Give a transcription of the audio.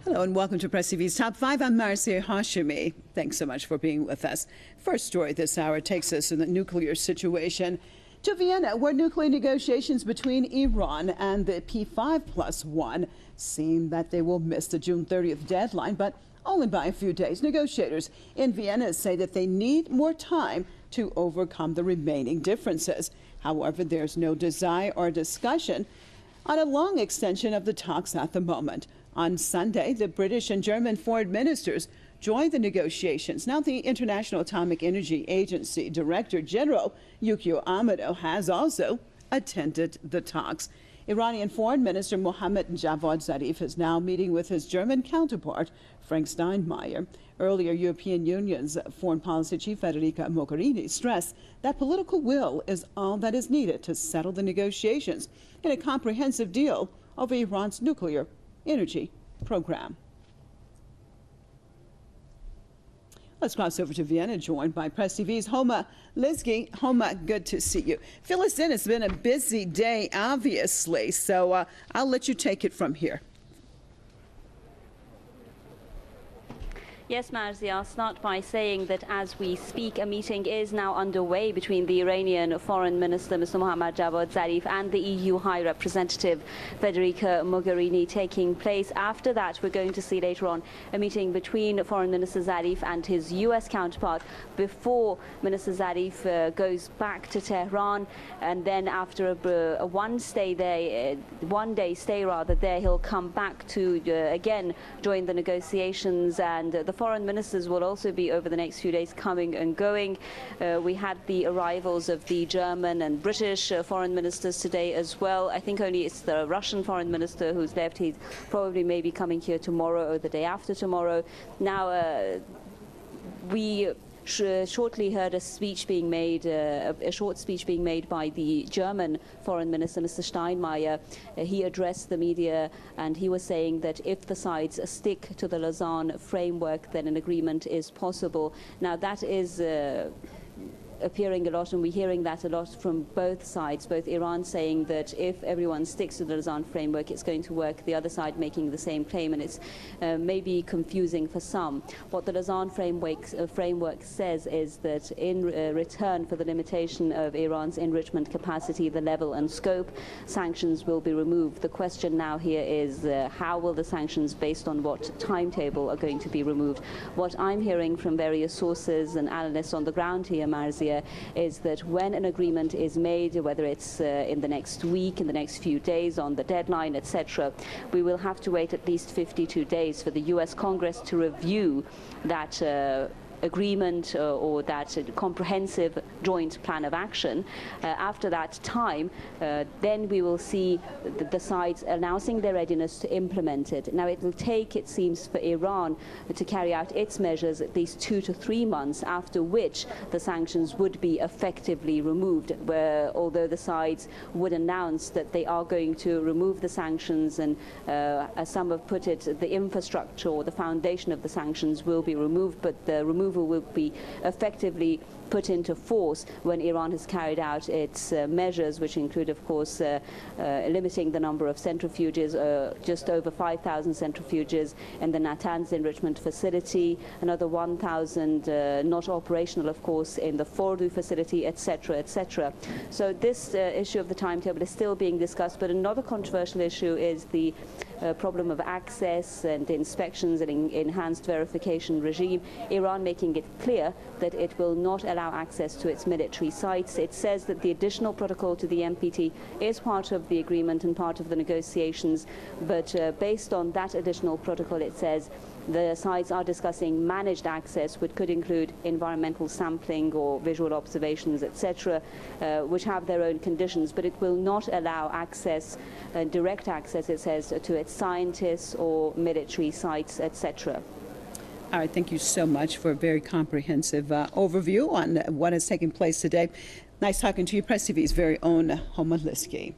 Hello and welcome to Press TV's Top 5. I'm Marcia Hashimi. Thanks so much for being with us. First story this hour takes us to the nuclear situation to Vienna, where nuclear negotiations between Iran and the P5+1 seem that they will miss the June 30th deadline, but only by a few days. Negotiators in Vienna say that they need more time to overcome the remaining differences. However, there's no desire or discussion on a long extension of the talks at the moment. On Sunday, the British and German foreign ministers joined the negotiations. Now, the International Atomic Energy Agency Director General Yukio Amado has also attended the talks. Iranian Foreign Minister Mohammad Javad Zarif is now meeting with his German counterpart, Frank Steinmeier. Earlier, European Union's Foreign Policy Chief Federica Mogherini stressed that political will is all that is needed to settle the negotiations in a comprehensive deal over Iran's nuclear energy program. Let's cross over to Vienna, joined by Press TV's Homa Lizgi. Homa, good to see you. Fill us in. It's been a busy day, obviously, so I'll let you take it from here. Yes, Marzi, I'll start by saying that as we speak, a meeting is now underway between the Iranian Foreign Minister, Mr. Mohammad Javad Zarif, and the EU High Representative, Federica Mogherini, taking place. After that, we're going to see later on a meeting between Foreign Minister Zarif and his US counterpart before Minister Zarif goes back to Tehran. And then after a one-day stay there, he'll come back to, again, join the negotiations, and the foreign ministers will also be over the next few days coming and going. We had the arrivals of the German and British foreign ministers today as well. I think only it's the Russian foreign minister who's left. He's probably maybe coming here tomorrow or the day after tomorrow. Now, we shortly heard a speech being made, a short speech being made by the German foreign minister, Mr. Steinmeier. He addressed the media and he was saying that if the sides stick to the Lausanne framework, then an agreement is possible. Now, that is appearing a lot, and we're hearing that a lot from both sides, both Iran saying that if everyone sticks to the Lausanne framework, it's going to work, the other side making the same claim, and it's maybe confusing for some. What the Lausanne framework says is that in return for the limitation of Iran's enrichment capacity, the level and scope, sanctions will be removed. The question now here is how will the sanctions, based on what timetable, are going to be removed? What I'm hearing from various sources and analysts on the ground here, Marzia, is that when an agreement is made, whether it's in the next week, in the next few days, on the deadline, etc., we will have to wait at least 52 days for the US Congress to review that agreement or that comprehensive joint plan of action. After that time, then we will see the sides announcing their readiness to implement it. Now, it will take, it seems, for Iran to carry out its measures at least 2 to 3 months, after which the sanctions would be effectively removed, where although the sides would announce that they are going to remove the sanctions, and as some have put it, the infrastructure or the foundation of the sanctions will be removed, but the removal will be effectively put into force when Iran has carried out its measures, which include, of course, limiting the number of centrifuges, just over 5,000 centrifuges in the Natanz enrichment facility, another 1,000 not operational, of course, in the Fordow facility, etc., etc. So this issue of the timetable is still being discussed, but another controversial issue is the problem of access and inspections and enhanced verification regime. Iran making it clear that it will not allow access to its military sites. It says that the additional protocol to the NPT is part of the agreement and part of the negotiations, but based on that additional protocol, it says the sides are discussing managed access, which could include environmental sampling or visual observations, etc., which have their own conditions, but it will not allow access, direct access, it says, to its scientists or military sites, etc. All right, thank you so much for a very comprehensive overview on what is taking place today. Nice talking to you, Press TV's very own Homa Lizgi.